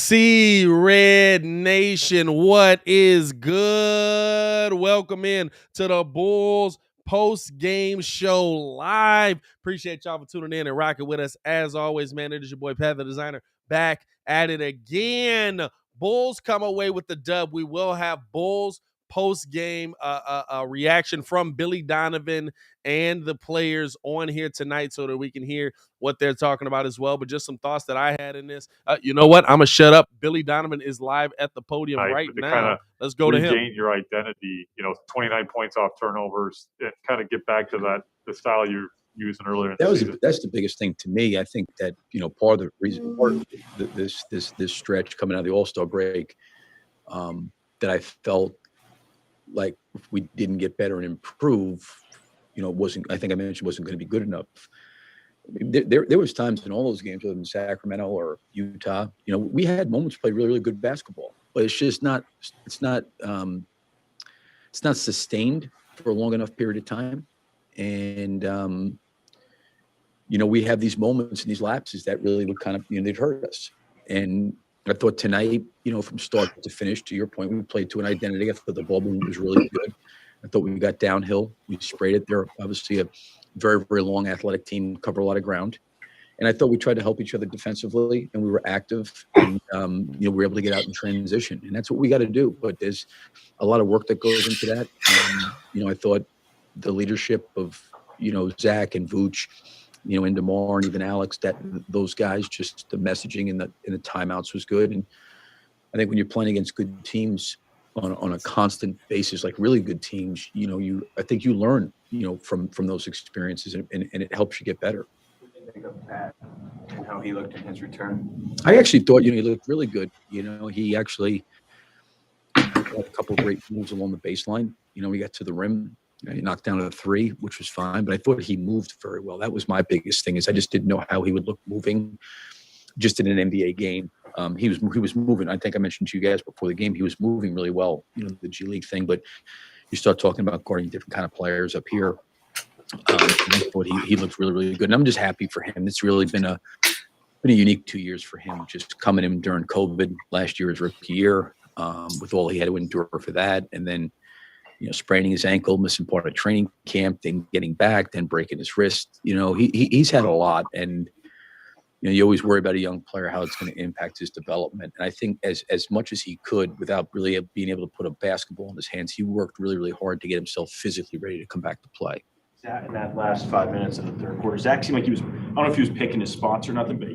See Red Nation, what is good? Welcome in to the Bulls post-game show live. Appreciate y'all for tuning in and rocking with us. As always, man, it is your boy Pat the Designer back at it again. Bulls come away with the dub. We will have Bulls post-game reaction from Billy Donovan and the players on here tonight so that we can hear what they're talking about as well. But just some thoughts that I had in this. You know what? I'm going to shut up. Billy Donovan is live at the podium right now. Let's go to him. Regain your identity, 29 points off turnovers, and kind of get back to the style you're using earlier in the season. That's the biggest thing to me. I think that, part of the reason this stretch coming out of the All-Star break, that I felt like if we didn't get better and improve, I think I mentioned wasn't going to be good enough. There was times in all those games, whether in Sacramento or Utah, we had moments to play really, really good basketball, but it's just not sustained for a long enough period of time. And, we have these moments and these lapses that really would kind of, they'd hurt us. And I thought tonight, from start to finish, to your point, we played to an identity. I thought the ball movement was really good. I thought we got downhill. We sprayed it. They're obviously a very, very long athletic team, cover a lot of ground. And I thought we tried to help each other defensively, and we were active, and, we were able to get out in transition. And that's what we got to do. But there's a lot of work that goes into that. I thought the leadership of, Zach and Vooch, and DeMar and even Alex, that those guys, just the messaging and the timeouts was good. And I think when you're playing against good teams on a constant basis, like really good teams, I think you learn, from those experiences, and it helps you get better. Think of Pat and how he looked in his return. I actually thought, he looked really good. He actually had a couple of great moves along the baseline. He got to the rim. He knocked down a three, which was fine, but I thought he moved very well. That was my biggest thing, is I just didn't know how he would look moving just in an NBA game. He was moving. I think I mentioned to you guys before the game, he was moving really well, the G League thing, but you start talking about guarding different kind of players up here. I thought he looked really, really good. And I'm just happy for him. It's really been a unique 2 years for him, just coming in during COVID last year, his rookie year, with all he had to endure for that. And then, spraining his ankle, missing part of training camp, then getting back, then breaking his wrist. He's had a lot. And, you always worry about a young player, how it's going to impact his development. And I think as much as he could, without really being able to put a basketball in his hands, he worked really, really hard to get himself physically ready to come back to play. In that last 5 minutes of the third quarter, Zach seemed like he was, I don't know if he was picking his spots or nothing, but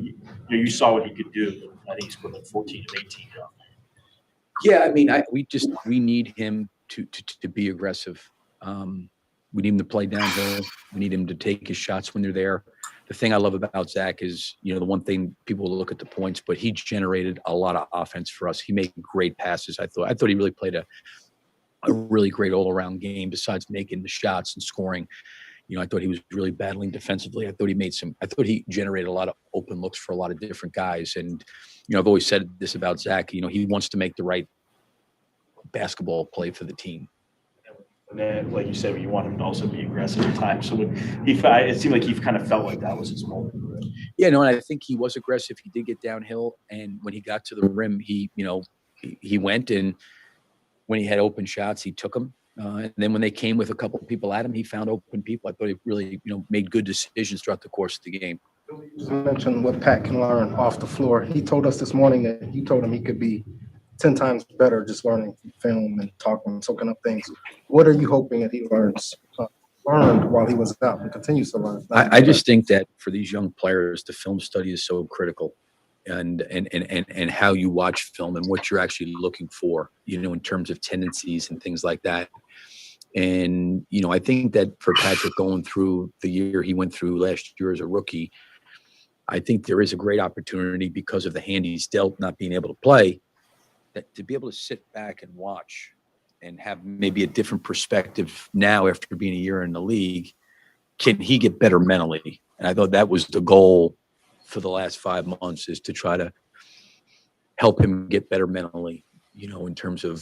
you saw what he could do. I think he scored like 14 of 18. Yeah, I mean, we need him to be aggressive. We need him to play downhill. We need him to take his shots when they're there. The thing I love about Zach is, the one thing people will look at the points, but he generated a lot of offense for us. He made great passes. I thought he really played a really great all-around game besides making the shots and scoring. I thought he was really battling defensively. I thought he generated a lot of open looks for a lot of different guys. And, I've always said this about Zach, he wants to make the right basketball play for the team. And then, like you said, you want him to also be aggressive at times. So it seemed like he kind of felt like that was his moment. Yeah, no, and I think he was aggressive. He did get downhill, and when he got to the rim, he went, and when he had open shots, he took them. And then when they came with a couple of people at him, he found open people. I thought he really, made good decisions throughout the course of the game. You mentioned what Pat can learn off the floor. He told us this morning that you told him he could be 10 times better just learning from film and talking, soaking up things. What are you hoping that he learned while he was out and continues to learn? I just think that for these young players, the film study is so critical, and how you watch film and what you're actually looking for, in terms of tendencies and things like that. And, I think that for Patrick going through the year he went through last year as a rookie, I think there is a great opportunity because of the hand he's dealt, not being able to play, that to be able to sit back and watch and have maybe a different perspective now after being a year in the league. Can he get better mentally? And I thought that was the goal for the last 5 months, is to try to help him get better mentally, in terms of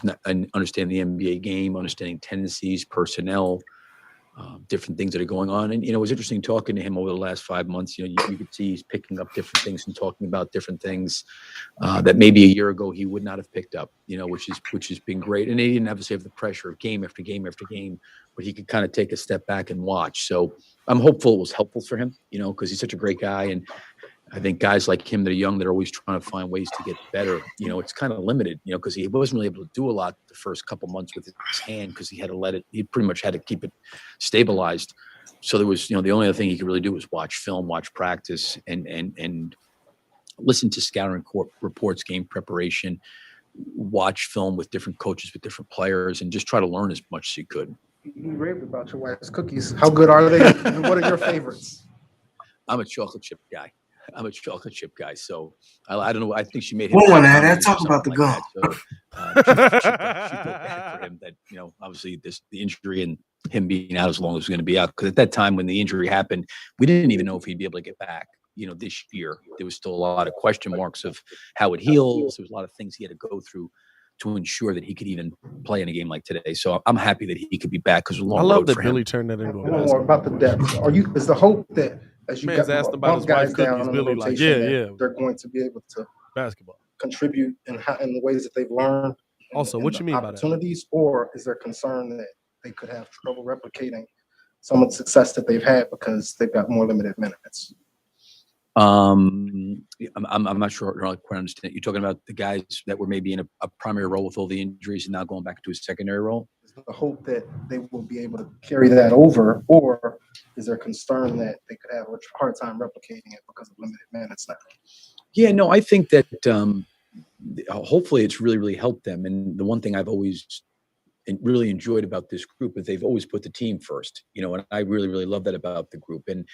understanding the NBA game, understanding tendencies, personnel, different things that are going on. And, it was interesting talking to him over the last 5 months. You could see he's picking up different things and talking about different things that maybe a year ago he would not have picked up, which has been great. And he didn't have to have the pressure of game after game after game, but he could kind of take a step back and watch. So I'm hopeful it was helpful for him, because he's such a great guy. And I think guys like him that are young, that are always trying to find ways to get better, it's kind of limited, because he wasn't really able to do a lot the first couple months with his hand, because he pretty much had to keep it stabilized. So there was, the only other thing he could really do was watch film, watch practice, and listen to scouting reports, game preparation, watch film with different coaches, with different players, and just try to learn as much as he could. You raved about your wife's cookies. How good are they? And what are your favorites? I'm a chocolate chip guy. So I don't know. I think she made him. Well, let's talk about the gum. She felt bad for him that, obviously the injury and him being out as long as he was going to be out. Because at that time when the injury happened, we didn't even know if he'd be able to get back. This year there was still a lot of question marks of how it heals. There was a lot of things he had to go through to ensure that he could even play in a game like today. So I'm happy that he could be back, because I love that Billy turned that into a basketball. More about the depth. Is the hope that as you Man's asked about his wife cookies, Billy like, yeah, they're going to be able to basketball contribute in the ways that they've learned? Also, what you mean by that? Opportunities, or is there concern that they could have trouble replicating some of the success that they've had because they've got more limited minutes? I'm not sure I quite understand. You're talking about the guys that were maybe in a primary role with all the injuries and now going back to a secondary role? Is the hope that they will be able to carry that over, or is there concern that they could have a hard time replicating it because of limited minutes now? Yeah, no, I think that hopefully it's really, really helped them. And the one thing I've always really enjoyed about this group is they've always put the team first, and I really, really love that about the group. And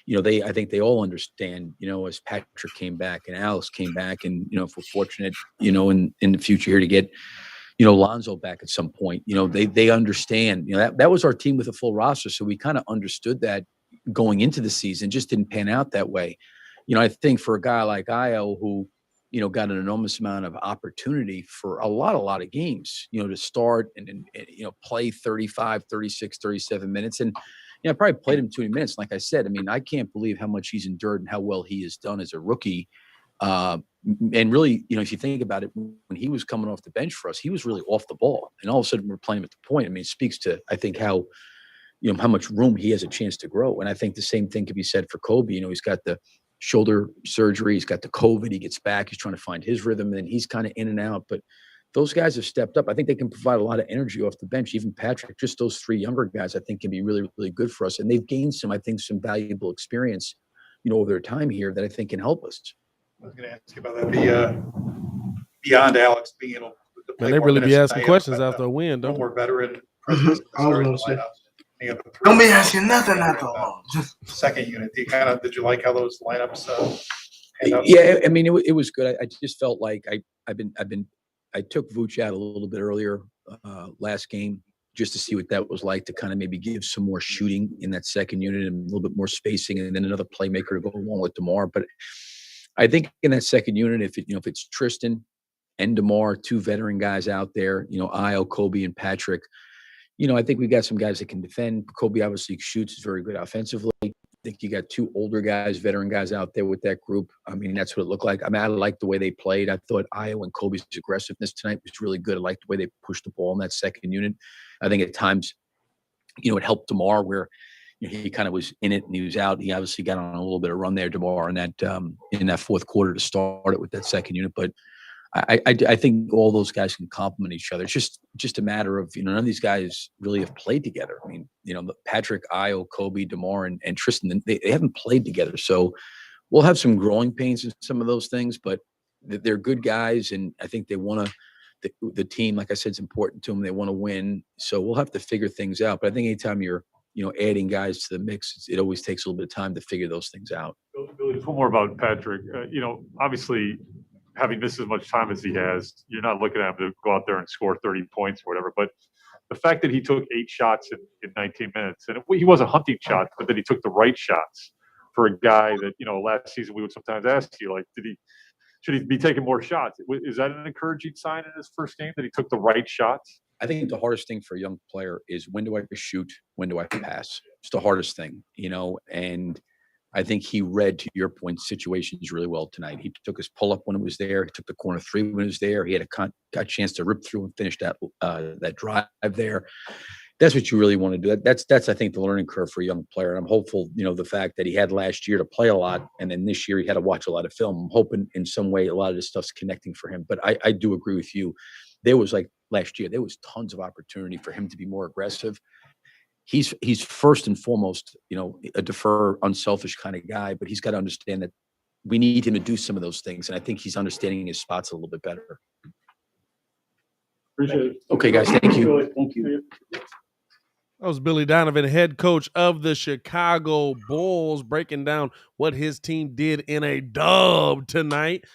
I think they all understand, as Patrick came back and Alex came back, and, if we're fortunate, in the future here to get, Lonzo back at some point, they understand, that was our team with a full roster. So we kind of understood that going into the season, just didn't pan out that way. I think for a guy like Io, who, got an enormous amount of opportunity for a lot of games, to start and play 35, 36, 37 minutes. And, I probably played him too many minutes. Like I said, I can't believe how much he's endured and how well he has done as a rookie. And really, if you think about it, when he was coming off the bench for us, he was really off the ball. And all of a sudden we're playing him at the point. It speaks to, I think, how much room he has a chance to grow. And I think the same thing could be said for Kobe. He's got the shoulder surgery, he's got the COVID, he gets back, he's trying to find his rhythm, and he's kind of in and out. But those guys have stepped up. I think they can provide a lot of energy off the bench. Even Patrick, just those three younger guys, I think can be really, really good for us. And they've gained some valuable experience, over their time here that I think can help us. I was going to ask you about that. Beyond Alex being able to play, they really be asking questions after a win, don't more veteran presence in the starting lineup. Don't be asking nothing after all. Second unit. Did you like how those lineups? Yeah, it was good. I just felt like I took Vooch out a little bit earlier last game just to see what that was like, to kind of maybe give some more shooting in that second unit and a little bit more spacing, and then another playmaker to go along with DeMar. But I think in that second unit, if it's Tristan and DeMar, two veteran guys out there, Io, Kobe, and Patrick, I think we got some guys that can defend. Kobe obviously shoots, is very good offensively. I think you got two older guys, veteran guys out there with that group. That's what it looked like. I liked the way they played. I thought Io and Kobe's aggressiveness tonight was really good. I liked the way they pushed the ball in that second unit. I think at times, it helped DeMar where he kind of was in it and he was out. He obviously got on a little bit of run there, DeMar, in that fourth quarter to start it with that second unit. But I think all those guys can complement each other. It's just a matter of, none of these guys really have played together. Patrick, Io, Kobe, DeMar, and Tristan, they haven't played together. So we'll have some growing pains in some of those things, but they're good guys. And I think they want to, the team, like I said, is important to them. They want to win. So we'll have to figure things out. But I think anytime you're, adding guys to the mix, it always takes a little bit of time to figure those things out. Billy, just one more about Patrick. Obviously, having this as much time as he has, you're not looking at him to go out there and score 30 points or whatever. But the fact that he took 8 shots in 19 minutes, and he wasn't hunting shots, but that he took the right shots for a guy that, last season we would sometimes ask you, like, should he be taking more shots? Is that an encouraging sign in his first game that he took the right shots? I think the hardest thing for a young player is when do I shoot? When do I pass? It's the hardest thing, and I think he read, to your point, situations really well tonight. He took his pull-up when it was there. He took the corner three when it was there. He had a chance to rip through and finish that drive there. That's what you really want to do. That's I think the learning curve for a young player. And I'm hopeful, the fact that he had last year to play a lot, and then this year he had to watch a lot of film. I'm hoping in some way a lot of this stuff's connecting for him. But I do agree with you. There was, like last year, there was tons of opportunity for him to be more aggressive. He's first and foremost, a defer, unselfish kind of guy, but he's got to understand that we need him to do some of those things. And I think he's understanding his spots a little bit better. Appreciate it. Okay, guys. Thank you. Thank you. That was Billy Donovan, head coach of the Chicago Bulls, breaking down what his team did in a dub tonight.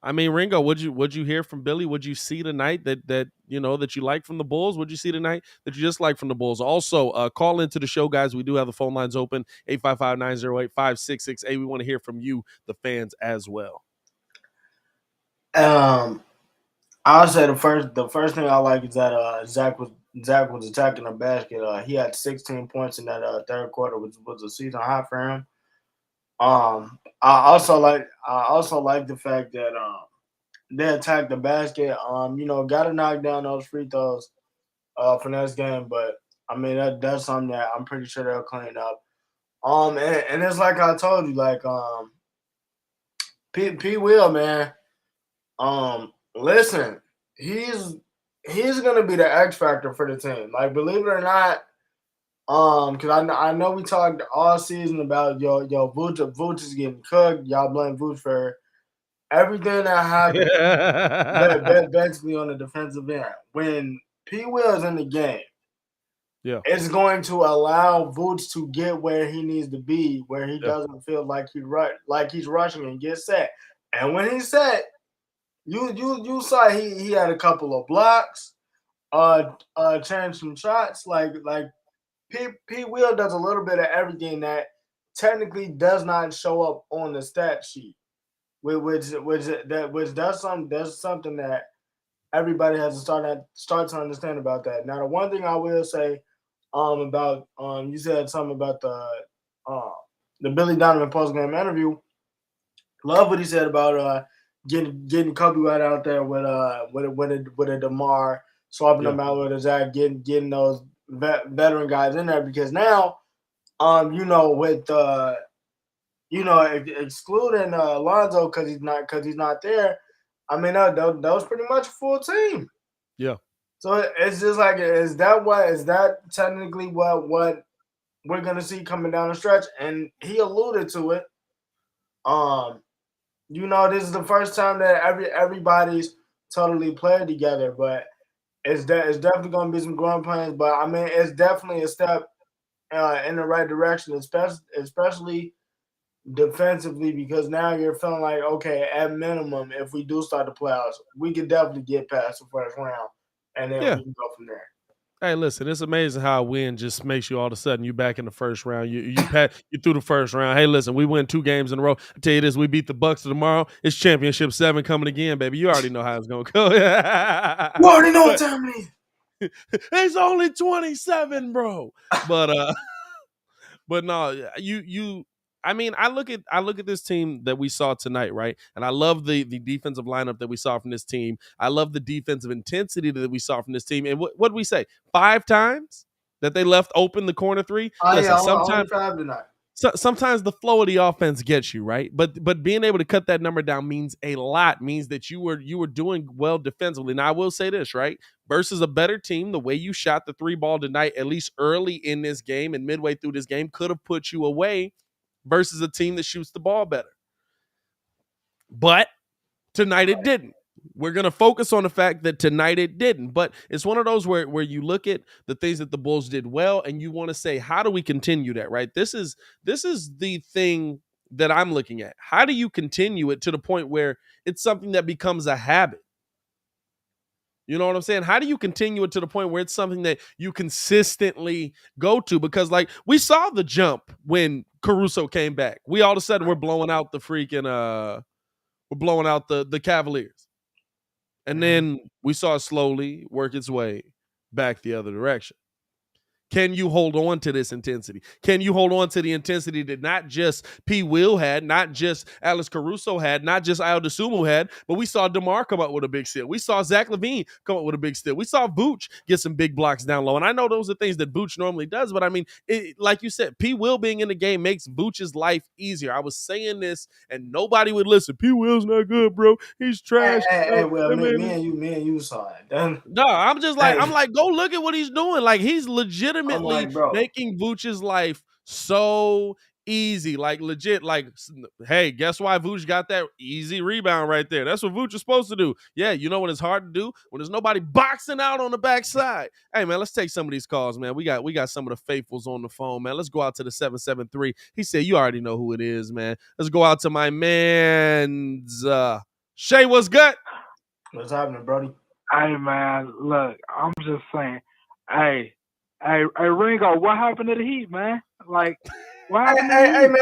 Ringo, what'd you hear from Billy? What'd you see tonight that you like from the Bulls? What'd you see tonight that you just like from the Bulls? Also, call into the show, guys. We do have the phone lines open, 855-908-5668. We want to hear from you, the fans, as well. I'll say the first thing I like is that Zach was attacking the basket. He had 16 points in that third quarter, which was a season high for him. I also like the fact that they attacked the basket. Got to knock down those free throws for next game, but that's something that I'm pretty sure they'll clean up. And it's like I told you, like P. Will, man. Listen, he's gonna be the X factor for the team. Like, believe it or not. Because I know we talked all season about Vooch is getting cooked. Y'all blame Vooch for everything that happened, basically on the defensive end. When P. Will is in the game, it's going to allow Vooch to get where he needs to be, where he doesn't feel like he's rushing and get set. And when he's set, you saw he had a couple of blocks, changed some shots, like. P. Will does a little bit of everything that technically does not show up on the stat sheet, which does something that everybody has to start to understand about that. Now, the one thing I will say about you said something about the Billy Donovan postgame interview. Love what he said about getting Kobe right out there with a DeMar, swapping them out with a Zach, getting those veteran guys in there, because now, with excluding Alonzo because he's not there. That was pretty much a full team. Yeah. So it's just like, is that technically what we're gonna see coming down the stretch? And he alluded to it. This is the first time that everybody's totally played together, but. It's definitely going to be some growing pains, but it's definitely a step in the right direction, especially defensively, because now you're feeling like, okay, at minimum, if we do start the playoffs, we could definitely get past the first round, and then we can go from there. Hey, listen, it's amazing how a win just makes you all of a sudden you back in the first round. You through the first round. Hey, listen, we win 2 games in a row. I tell you this, we beat the Bucks tomorrow. It's championship 7 coming again, baby. You already know how it's gonna go. You already know what time it is. It's only 27, bro. But no, I look at this team that we saw tonight, right? And I love the defensive lineup that we saw from this team. I love the defensive intensity that we saw from this team. And what did we say? 5 times that they left open the corner 3? Listen, sometimes 5 tonight. Sometimes the flow of the offense gets you, right? But being able to cut that number down means a lot, means that you were doing well defensively. Now, I will say this, right? Versus a better team, the way you shot the 3 ball tonight, at least early in this game and midway through this game, could have put you away versus a team that shoots the ball better. But tonight it didn't. We're going to focus on the fact that tonight it didn't. But it's one of those where you look at the things that the Bulls did well and you want to say, how do we continue that, right? This is the thing that I'm looking at. How do you continue it to the point where it's something that becomes a habit? You know what I'm saying? How do you continue it to the point where it's something that you consistently go to? Because, like, we saw the jump when Caruso came back. We all of a sudden we're blowing out the freaking were blowing out the Cavaliers. And then we saw it slowly work its way back the other direction. Can you hold on to this intensity? Can you hold on to the intensity that not just P. Will had, not just Alex Caruso had, not just Ayo Dosunmu had, but we saw DeMar come up with a big steal. We saw Zach LaVine come up with a big steal. We saw Vooch get some big blocks down low. And I know those are things that Vooch normally does, but I mean, like you said, P. Will being in the game makes Vooch's life easier. I was saying this and nobody would listen. P. Will's not good, bro. He's trash. Hey, well, me and you saw it. Then, no, I'm just like, I'm like, go look at what he's doing. Like, he's legitimately bro, making Vooch's life so easy. Like, legit, like, hey, guess why Vooch got that easy rebound right there? That's what Vooch is supposed to do. Yeah, you know when it's hard to do? When there's nobody boxing out on the backside. Hey, man, let's take some of these calls, man. We got some of the faithfuls on the phone, man. Let's go out to the 773. He said, you already know who it is, man. Let's go out to my man's Shay, what's good? What's happening, Brody? Hey, man, look, I'm just saying, hey, Ringo, what happened to the Heat, man? Like, what happened to the Heat? Hey, man,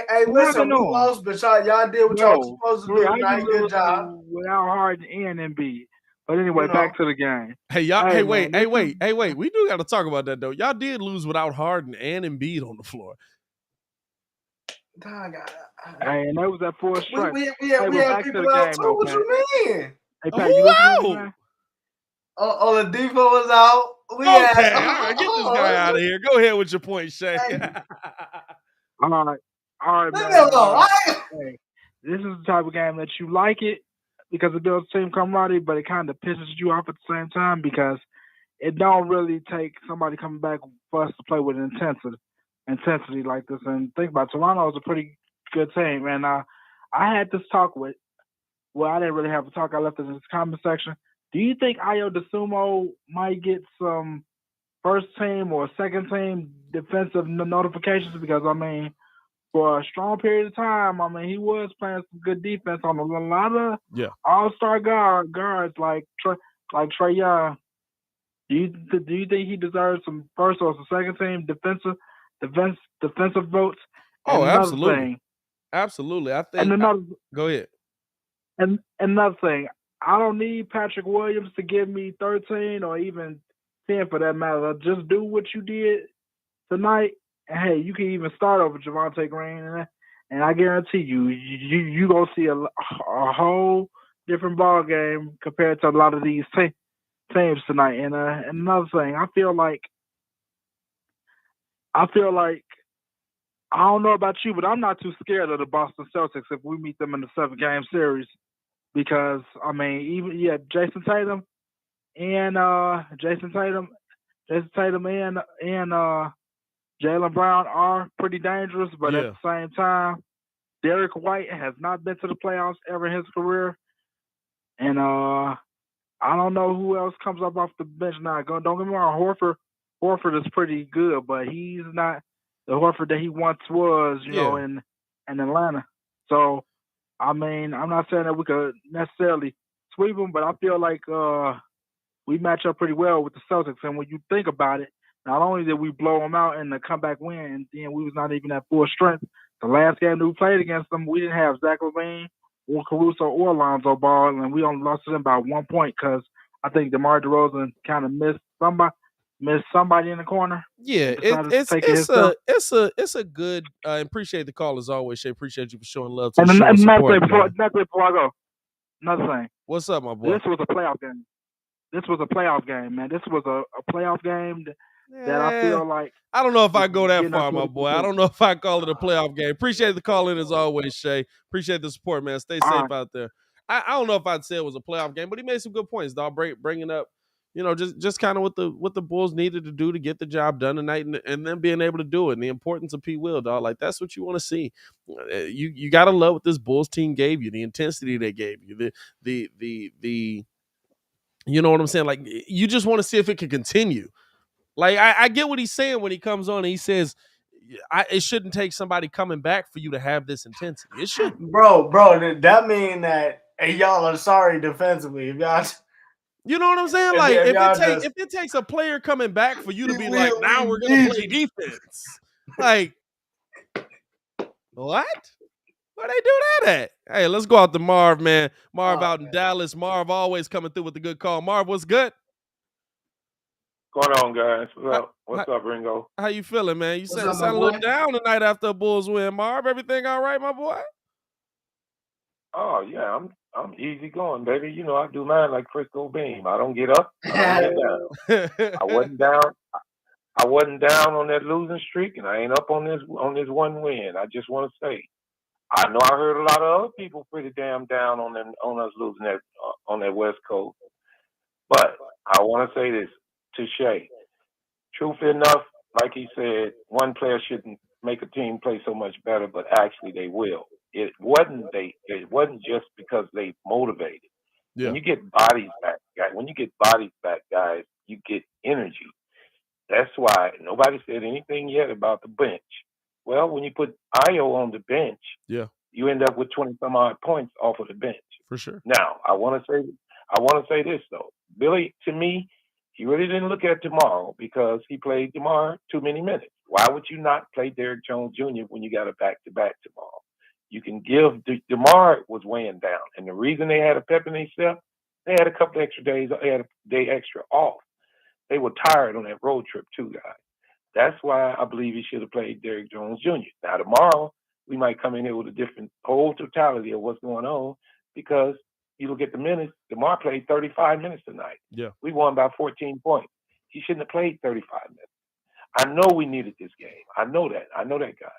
hey, listen, we lost, but y'all did what y'all supposed to do tonight. Good job. Without Harden and Embiid. But anyway, back to the game. Hey, y'all, hey, wait. We do got to talk about that, though. Y'all did lose without Harden and Embiid on the floor. Hey, and that was that full strength. We had people out too. What you mean? Hey, Pat, you listening? Oh, the defense was out. All right, get this guy out of here. Go ahead with your point, Shay. All right, man. Hey, this is the type of game that you like it because it builds team camaraderie, but it kind of pisses you off at the same time because it don't really take somebody coming back for us to play with intensity like this. And think about it, Toronto is a pretty good team, and I had this talk with. Well, I didn't really have a talk. I left it in the comment section. Do you think Ayo Dosunmu might get some first team or second team defensive notifications? Because, I mean, for a strong period of time, I mean, he was playing some good defense on a lot of all-star guards like Trae Young. Do you think he deserves some first or some second team defensive votes? Oh, absolutely. Absolutely. I think go ahead. And another thing, I don't need Patrick Williams to give me 13 or even 10 for that matter. Just do what you did tonight. And hey, you can even start over Javonte Green, and I guarantee you gonna see a whole different ball game compared to a lot of these teams tonight. And another thing, I feel like I don't know about you, but I'm not too scared of the Boston Celtics if we meet them in the 7-game series. Because I mean, Jason Tatum and Jaylen Brown are pretty dangerous, but at the same time, Derek White has not been to the playoffs ever in his career, and I don't know who else comes up off the bench now. Don't get me wrong, Horford is pretty good, but he's not the Horford that he once was, you know, in Atlanta. So. I mean, I'm not saying that we could necessarily sweep them, but I feel like we match up pretty well with the Celtics. And when you think about it, not only did we blow them out in the comeback win, and then we was not even at full strength. The last game that we played against them, we didn't have Zach LaVine or Caruso or Lonzo Ball, and we only lost to them by 1 point because I think DeMar DeRozan kind of missed somebody in the corner. Yeah, it's a good. Appreciate the call as always, Shay. Appreciate you for showing love to the show and support, before I go, another thing. What's up, my boy? This was a playoff game. Man. This was a playoff game that I feel like. I don't know if I go that far, my boy. I don't know if I call it a playoff game. Appreciate the call in as always, Shay. Appreciate the support, man. Stay safe out there. I don't know if I'd say it was a playoff game, but he made some good points, dog. Bringing up. You know, just kind of what the Bulls needed to do to get the job done tonight, and then being able to do it, and the importance of P. Will, dog. Like that's what you want to see. You gotta love what this Bulls team gave you, the intensity they gave you, the you know what I'm saying. Like you just want to see if it can continue. Like I get what he's saying when he comes on and he says, it shouldn't take somebody coming back for you to have this intensity. It shouldn't, bro. That mean that y'all are sorry defensively if y'all. You know what I'm saying? Like, if it takes a player coming back for you to be like, now we're going to play defense. Like, what? Where they do that at? Hey, let's go out to Marv, man. Marv out in man. Dallas. Marv always coming through with the good call. Marv, what's good? Going on, guys? What's up, Ringo? How you feeling, man? You What's sound up, my a little boy? down tonight after a Bulls win. Marv, everything all right, my boy? Oh yeah, I'm easy going, baby. You know I do mine like Frisco Beam. I don't get up, I don't get down. I wasn't down. I wasn't down on that losing streak, and I ain't up on this one win. I just want to say, I know I heard a lot of other people pretty damn down on us losing that on that West Coast, but I want to say this to Shay. Truth enough, like he said, one player shouldn't make a team play so much better, but actually they will. It wasn't just because they motivated. Yeah. When you get bodies back, guys, you get energy. That's why nobody said anything yet about the bench. Well, when you put Io on the bench, Yeah, you end up with 20 some odd points off of the bench. for sure. Now, I want to say this though. Billy, to me, he really didn't look at DeMar because he played DeMar too many minutes. Why would you not play Derrick Jones Jr. when you got a back-to-back tomorrow? You can give DeMar was weighing down, and the reason they had a pep in their step, they had a couple extra days. They had a day extra off. They were tired on that road trip too, guys. That's why I believe he should have played Derrick Jones Jr. Now tomorrow we might come in here with a different whole totality of what's going on because you look at the minutes. DeMar played 35 minutes tonight. Yeah. We won by 14 points. He shouldn't have played 35 minutes. I know we needed this game. I know that, guy.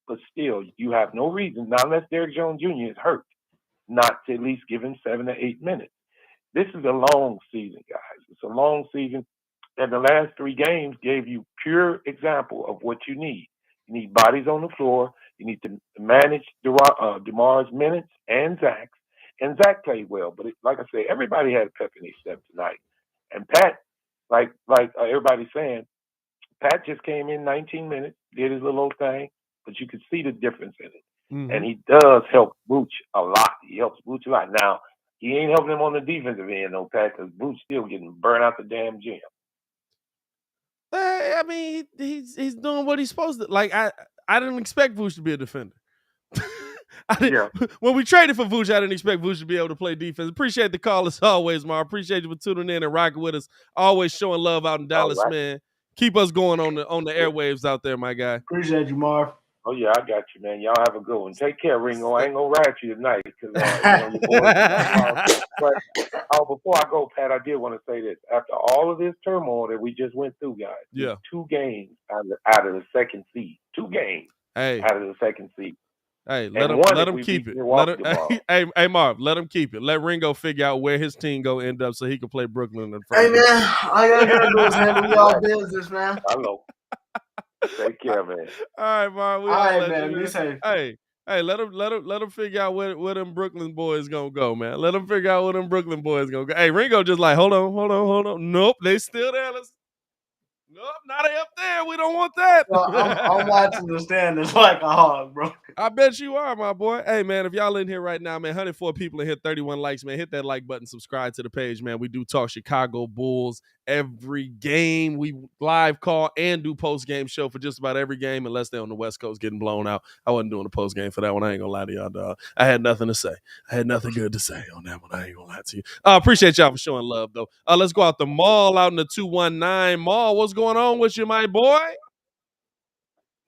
But still, you have no reason, not unless Derrick Jones Jr. is hurt, not to at least give him 7 to 8 minutes. This is a long season, guys. It's a long season. And the last 3 games gave you pure example of what you need. You need bodies on the floor. You need to manage DeMar's minutes and Zach's. And Zach played well, but like I say, everybody had a pep in their step tonight. And Pat, like everybody's saying, Pat just came in 19 minutes, did his little old thing, but you could see the difference in it. Mm-hmm. And he does help Vooch a lot. He helps Vooch a lot. Now, he ain't helping him on the defensive end, though, Pat, because Vooch still getting burned out the damn gym. I mean, he's doing what he's supposed to. Like I didn't expect Vooch to be a defender. When we traded for Vooch, I didn't expect Vooch to be able to play defense. Appreciate the call as always, Mar. Appreciate you for tuning in and rocking with us. Always showing love out in Dallas, right, man. Keep us going on the airwaves out there, my guy. Appreciate you, Marv. Oh, yeah, I got you, man. Y'all have a good one. Take care, Ringo. I ain't going to rat you tonight because your boys. But before I go, Pat, I did want to say this. After all of this turmoil that we just went through, guys, 2 games out of the second seed. 2 games out of the second seed. Hey, let him keep it. Hey, Marv, let him keep it. Let Ringo figure out where his team go end up so he can play Brooklyn in the first. Hey, man, all y'all gotta do is handle y'all business, man. I know. Take care, man. All right, Marv. All right, man. Be safe. Hey, let him figure out where them Brooklyn boys gonna go, man. Let him figure out where them Brooklyn boys gonna go. Hey, Ringo just like, hold on. Nope, they still there. Nope, not up there. We don't want that. Well, I'm watching the standings like a hog, bro. I bet you are, my boy. Hey, man, if y'all in here right now, man, 104 people and hit 31 likes, man, hit that like button, subscribe to the page, man. We do talk Chicago Bulls every game. We live call and do post-game show for just about every game unless they're on the West Coast getting blown out. I wasn't doing a post-game for that one. I ain't going to lie to y'all, dog. I had nothing to say. I had nothing good to say on that one. I ain't going to lie to you. Appreciate y'all for showing love, though. Let's go out the Mall out in the 219. Mall, what's going on with you, my boy?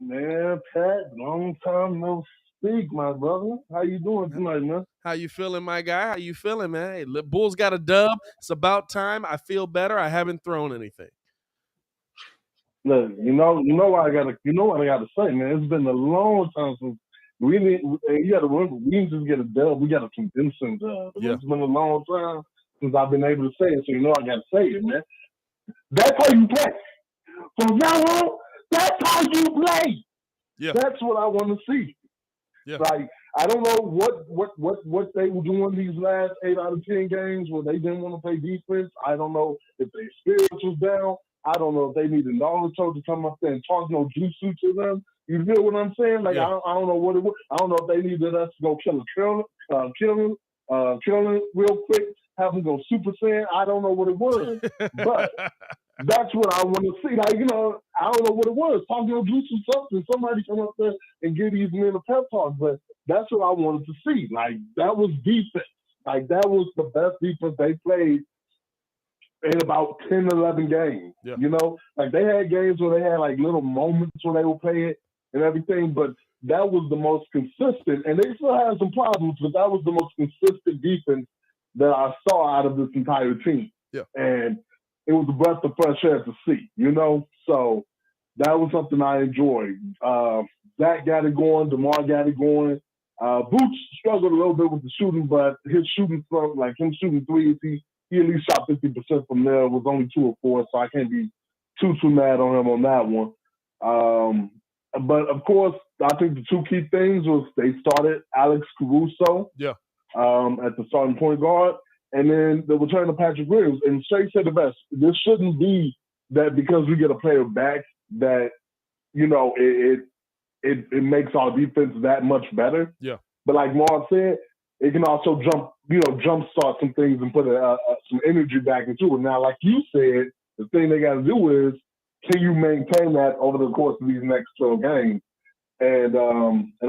Man, Pat, long time no speak, my brother. How you doing tonight, man? How you feeling, my guy? How you feeling, man? Hey, Bulls got a dub. It's about time. I feel better. I haven't thrown anything. Look, you know what I gotta say, man. It's been a long time since you gotta remember, we didn't just get a dub, we got a convincing dub. Yeah. It's been a long time since I've been able to say it, so I gotta say it, man. That's how you play. From now on, that's how you play. Yeah. That's what I want to see. Yeah. Like, I don't know what they were doing these last 8 out of 10 games where they didn't want to play defense. I don't know if their spirits was down. I don't know if they needed Naruto to come up there and talk no jutsu to them. You feel what I'm saying? Like, I don't know what it was. I don't know if they needed us to go kill him real quick, have him go Super Saiyan. I don't know what it was. But that's what I want to see. Like, I don't know what it was. Talk no jutsu something. Somebody come up there and give these men a pep talk. But That's what I wanted to see. Like, that was defense. Like, that was the best defense they played in about 10, 11 games. Yeah. You know, like they had games where they had like little moments when they were playing and everything, but that was the most consistent. And they still had some problems, but that was the most consistent defense that I saw out of this entire team. Yeah. And it was a breath of fresh air to see, you know? So that was something I enjoyed. Zach got it going. DeMar got it going. Boots struggled a little bit with the shooting, but his shooting from, like him shooting threes, he at least shot 50% from there. It was only 2 or 4, so I can't be too mad on him on that one. But of course, I think the two key things was they started Alex Caruso at the starting point guard, and then the return of Patrick Williams. And Shay said the best. This shouldn't be that because we get a player back that, you know, it makes our defense that much better. Yeah. But like Mark said, it can also jumpstart some things and put some energy back into it. Now, like you said, the thing they got to do is, can you maintain that over the course of these next 12 games? And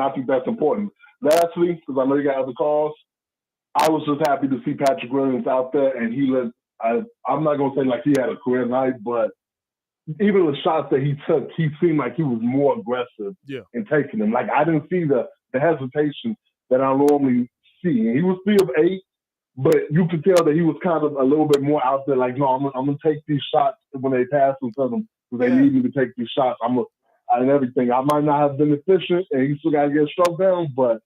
I think that's important. Lastly, because I know you got other calls, I was just happy to see Patrick Williams out there, and I'm not going to say like he had a career night, but even the shots that he took, he seemed like he was more aggressive in taking them. Like, I didn't see the hesitation that I normally see. And he was 3 of 8, but you could tell that he was kind of a little bit more out there, like, no, I'm going to take these shots when they pass them to them because they need me to take these shots. And everything. I might not have been efficient, and he still got to get struck down, but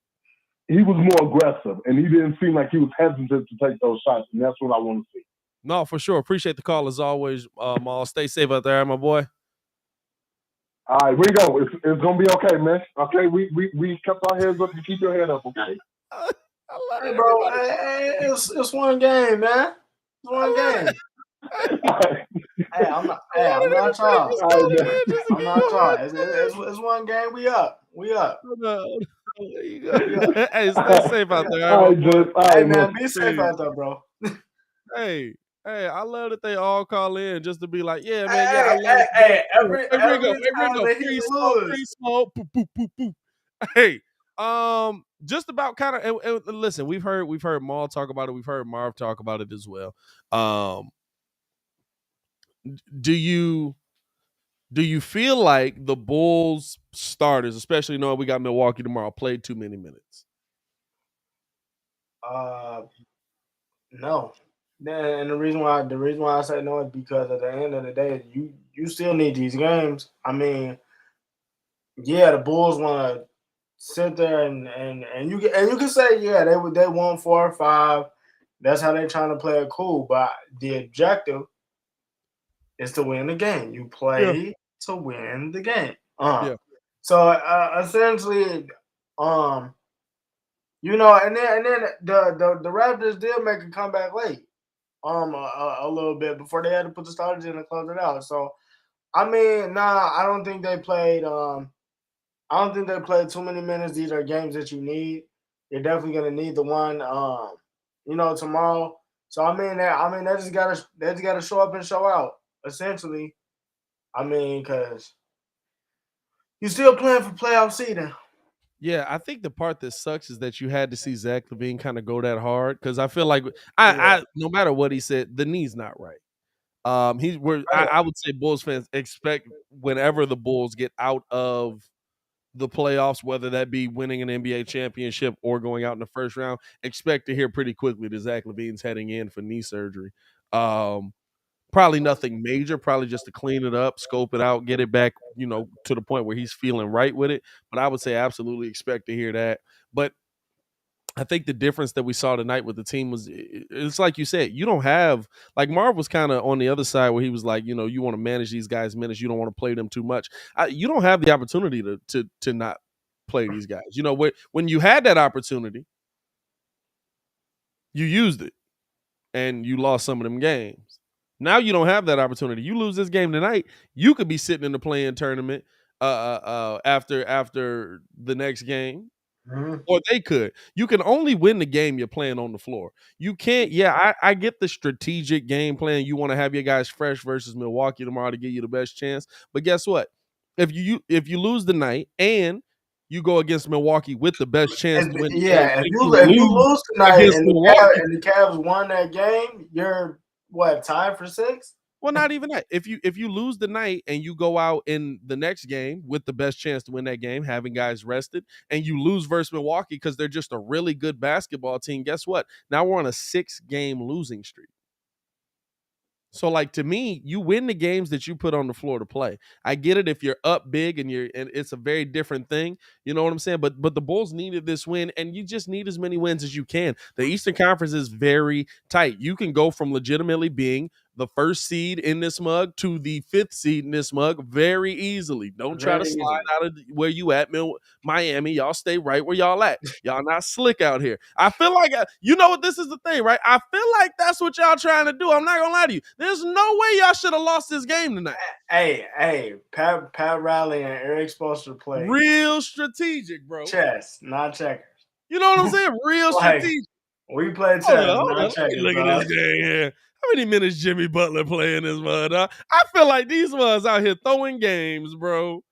he was more aggressive, and he didn't seem like he was hesitant to take those shots, and that's what I want to see. No, for sure. Appreciate the call as always, Maul. Stay safe out there, my boy. All right, we go. It's gonna be okay, man. Okay, we kept our heads up. You keep your head up, okay? Hey, bro, it's one game, man. It's one game. Hey, I'm not y'all. I'm not y'all. It's one game. We up. There you go. Hey, stay safe out there. All right, man, be safe out there, bro. Hey, I love that they all call in just to be like, yeah, man, every time that he free smoke, poop, poop, poop, poop. Hey, just about kind of, and listen, we've heard Maul talk about it, we've heard Marv talk about it as well. Do you feel like the Bulls starters, especially knowing we got Milwaukee tomorrow, played too many minutes? No. And the reason why I say no is because at the end of the day, you still need these games. I mean, yeah, the Bulls want to sit there and you can say, yeah, they won 4 or 5. That's how they're trying to play it cool. But the objective is to win the game. You play to win the game. So essentially, you know, and then the Raptors did make a comeback late, a little bit before they had to put the starters in and close it out. So, I mean, I don't think they played. I don't think they played too many minutes. These are games that you need. You're definitely gonna need the one, you know, tomorrow. So they just gotta show up and show out. Essentially, I mean, because you're still playing for playoff seeding. Yeah, I think the part that sucks is that you had to see Zach LaVine kind of go that hard because I feel like I no matter what he said, the knee's not right. I would say Bulls fans expect whenever the Bulls get out of the playoffs, whether that be winning an NBA championship or going out in the first round, expect to hear pretty quickly that Zach LaVine's heading in for knee surgery. Probably nothing major, probably just to clean it up, scope it out, get it back, you know, to the point where he's feeling right with it. But I would say absolutely expect to hear that. But I think the difference that we saw tonight with the team was, it's like you said, you don't have, like Marv was kind of on the other side where he was like, you know, you want to manage these guys' minutes. You don't want to play them too much. You don't have the opportunity to not play these guys. You know, when you had that opportunity, you used it and you lost some of them games. Now you don't have that opportunity. You lose this game tonight, you could be sitting in the play-in tournament after the next game. Or they could. You can only win the game you're playing on the floor. You can't. Yeah, I get the strategic game plan. You want to have your guys fresh versus Milwaukee tomorrow to give you the best chance. But guess what? If you lose the night and you go against Milwaukee with the best chance to win the game. Yeah, if you lose tonight against and Milwaukee, the Cavs won that game, you're what, tied for 6? well, not even that. If you lose the night and you go out in the next game with the best chance to win that game, having guys rested, and you lose versus Milwaukee because they're just a really good basketball team, guess what? Now we're on a 6-game losing streak. So, like, to me, you win the games that you put on the floor to play. I get it if you're up big and it's a very different thing. You know what I'm saying? But the Bulls needed this win, and you just need as many wins as you can. The Eastern Conference is very tight. You can go from legitimately being the 1st seed in this mug to the 5th seed in this mug very easily. Don't try to slide out of where you at, Miami. Y'all stay right where y'all at. Y'all not slick out here. I feel like, you know what, this is the thing, right? I feel like that's what y'all trying to do. I'm not gonna lie to you. There's no way y'all should have lost this game tonight. Hey, Pat Riley and Eric Spoelstra play real strategic, bro. Chess, not checkers. You know what I'm saying? Real strategic. We play chess, not checkers. Look at this game here. How many minutes Jimmy Butler playing this mud? I feel like these muds out here throwing games, bro.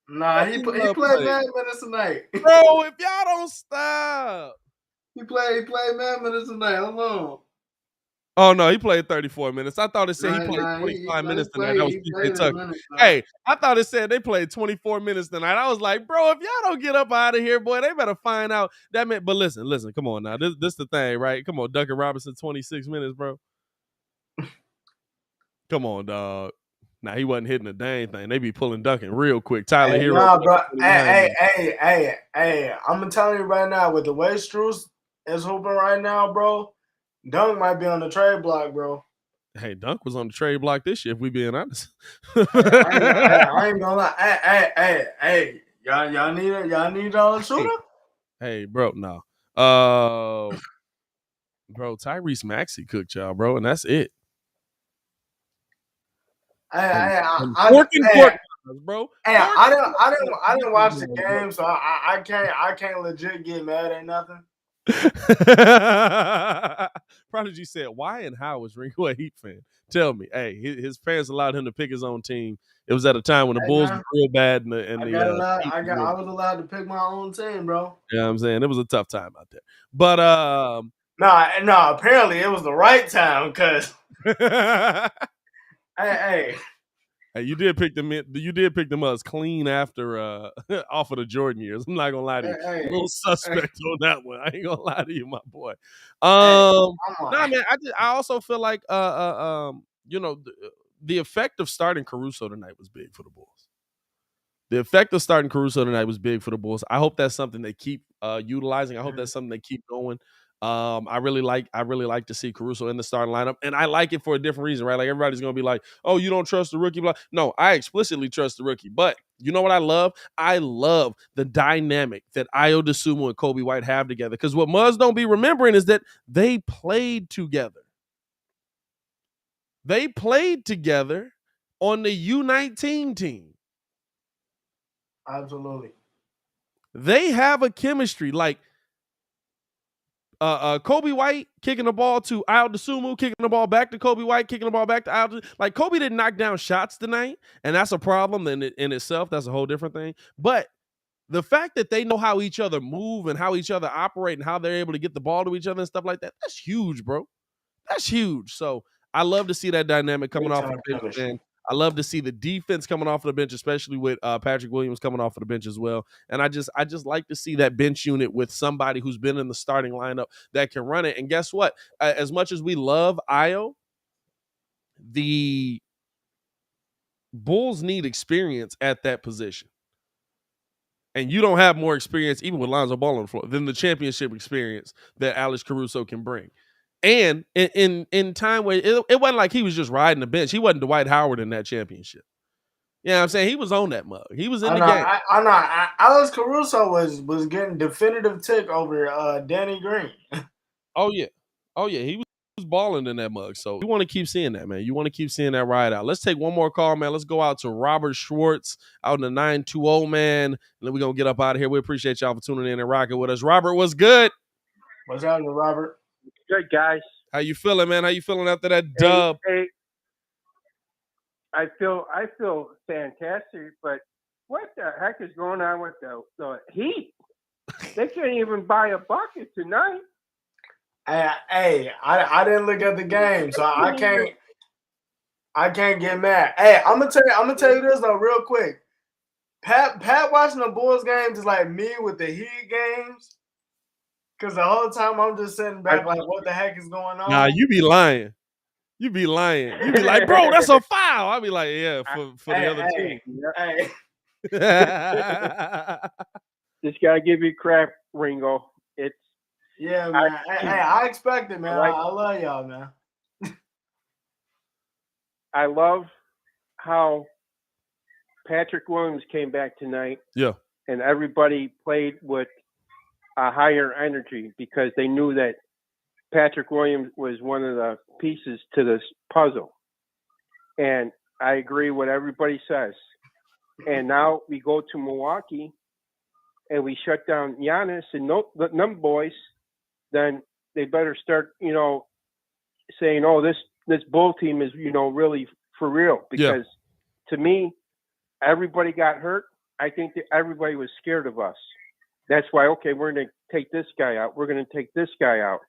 Nah, he played 9 minutes tonight. Bro, if y'all don't stop. He played 9 minutes tonight. Hold on. Oh, no, he played 34 minutes. I thought it said he played 25 minutes tonight. That was PJ Tucker. Hey, I thought it said they played 24 minutes tonight. I was like, bro, if y'all don't get up out of here, boy, they better find out that man. But listen, come on now. This the thing, right? Come on, Duncan Robinson, 26 minutes, bro. Come on, dog. Nah, he wasn't hitting a dang thing. They be pulling Duncan real quick. Tyler Hero. Nah, bro. Hey, I'm gonna tell you right now, with the way Strus is hooping right now, bro, Dunk might be on the trade block, bro. Hey, Dunk was on the trade block this year, if we being honest. I ain't gonna lie. Hey, y'all need a shooter? Hey, bro, no. Bro, Tyrese Maxey cooked y'all, bro, and that's it. I didn't watch the game, so I can't legit get mad at nothing. Prodigy said, "Why and how is Ringo a Heat fan? Tell me." Hey, his parents allowed him to pick his own team. It was at a time when the Bulls were real bad, I was allowed to pick my own team, bro. You know what I'm saying? It was a tough time out there, but no. Apparently, it was the right time because. Hey, you did pick them. You did pick them up clean after off of the Jordan years. I'm not gonna lie to you. A little suspect on that one. I ain't gonna lie to you, my boy. Nah, man. I also feel like you know, the effect of starting Caruso tonight was big for the Bulls. The effect of starting Caruso tonight was big for the Bulls. I hope that's something they keep utilizing. I hope that's something they keep going. I really like to see Caruso in the starting lineup, and I like it for a different reason, right? Like everybody's gonna be like, "Oh, you don't trust the rookie?" No, I explicitly trust the rookie. But you know what I love? I love the dynamic that Ayo Dosunmu and Kobe White have together. Because what Muzz don't be remembering is that they played together. They played together on the U19 team. Absolutely. They have a chemistry like. Kobe White kicking the ball to Ayo Dosunmu, kicking the ball back to Kobe White, kicking the ball back to Ayo. Like Kobe didn't knock down shots tonight, and that's a problem in itself. That's a whole different thing. But the fact that they know how each other move and how each other operate and how they're able to get the ball to each other and stuff like that—that's huge, bro. That's huge. So I love to see that dynamic coming off of the bench, man. I love to see the defense coming off of the bench, especially with Patrick Williams coming off of the bench as well. And I just like to see that bench unit with somebody who's been in the starting lineup that can run it. And guess what? As much as we love Ayo, the Bulls need experience at that position. And you don't have more experience, even with Lonzo Ball on the floor, than the championship experience that Alex Caruso can bring. And in time where it wasn't like he was just riding the bench. He wasn't Dwight Howard in that championship. You know what I'm saying? He was on that mug. He was in the game. I know. Alex Caruso was getting definitive tick over Danny Green. Oh, yeah. He was balling in that mug. So you want to keep seeing that, man. You want to keep seeing that ride out. Let's take one more call, man. Let's go out to Robert Schwartz out in the 920, man. And then we're going to get up out of here. We appreciate y'all for tuning in and rocking with us. Robert, what's good? What's happening, Robert? Good, guys. How you feeling, man? How you feeling after that dub? Hey, I feel fantastic, but what the heck is going on with the Heat? They can't even buy a bucket tonight. Hey, I didn't look at the game, so I can't get mad. Hey, I'm gonna tell you this though, real quick. Pat watching the Bulls games is like me with the Heat games. Cause the whole time I'm just sitting back like, what the heck is going on? Nah, you be lying. You be lying. You be like, bro, that's a foul. I be like, yeah, for the other team. Hey. Just gotta give you crap, Ringo. It's man. I expect it, man. I love y'all, man. I love how Patrick Williams came back tonight. Yeah. And everybody played with a higher energy because they knew that Patrick Williams was one of the pieces to this puzzle. And I agree with what everybody says. And now we go to Milwaukee and we shut down Giannis and them boys, then they better start, saying, oh, this Bull team is, really for real. Because to me, everybody got hurt. I think that everybody was scared of us. That's why, okay, we're going to take this guy out. We're going to take this guy out.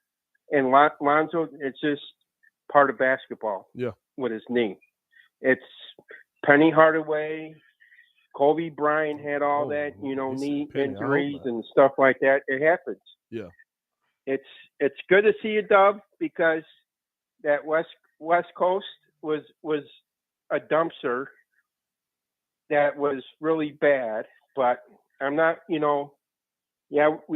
And Lonzo, it's just part of basketball with his knee. It's Penny Hardaway, Kobe Bryant had all that, knee injuries and stuff like that. It happens. Yeah. It's good to see you, Dub, because that West Coast was a dumpster that was really bad. But I'm not, we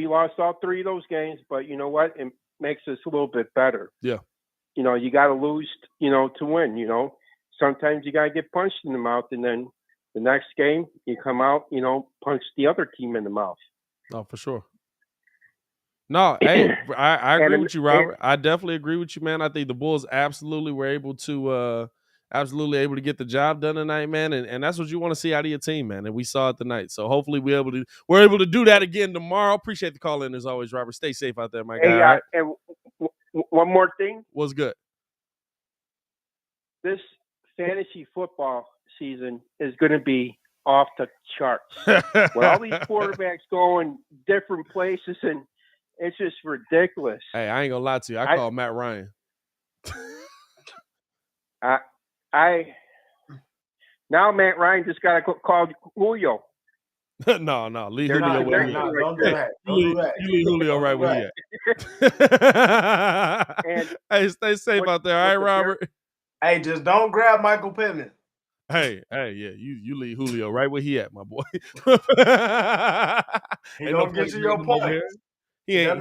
lost all three of those games, but you know what? It makes us a little bit better. Yeah. You got to lose, to win, Sometimes you got to get punched in the mouth, and then the next game you come out, punch the other team in the mouth. Oh, for sure. No, hey, I agree with you, Robert. I definitely agree with you, man. I think the Bulls absolutely were able to get the job done tonight, man. And that's what you want to see out of your team, man. And we saw it tonight. So hopefully we're able to do that again tomorrow. Appreciate the call in as always, Robert. Stay safe out there, my guy. Hey, all right? And one more thing. What's good? This fantasy football season is going to be off the charts. With all these quarterbacks going different places, and it's just ridiculous. Hey, I ain't gonna lie to you. I call Matt Ryan. Now Matt Ryan just got to call Julio. No, leave Julio where he at. Don't do that. Don't do that. You leave Julio right where he at. Hey, stay safe out there. All right, Robert? Hey, just don't grab Michael Pittman. Hey, yeah, you leave Julio right where he at, my boy. He don't get you your point. He ain't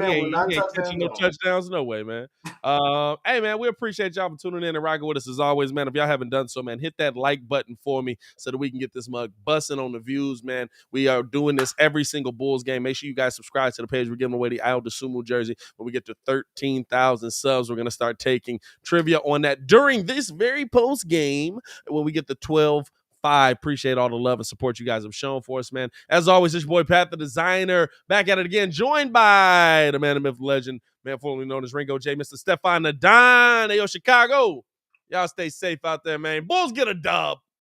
catching no touchdowns, no way, man. Hey, man, we appreciate y'all for tuning in and rocking with us as always, man. If y'all haven't done so, man, hit that like button for me so that we can get this mug busting on the views, man. We are doing this every single Bulls game. Make sure you guys subscribe to the page. We're giving away the Al DeSumo jersey. When we get to 13,000 subs, we're going to start taking trivia on that during this very post game when we get the 12. Appreciate all the love and support you guys have shown for us, man. As always, it's your boy Pat, the designer, back at it again, joined by the man, the myth, legend, man formerly known as Ringo J, Mr. Stefan the Don. Hey, yo, Chicago. Y'all stay safe out there, man. Bulls get a dub.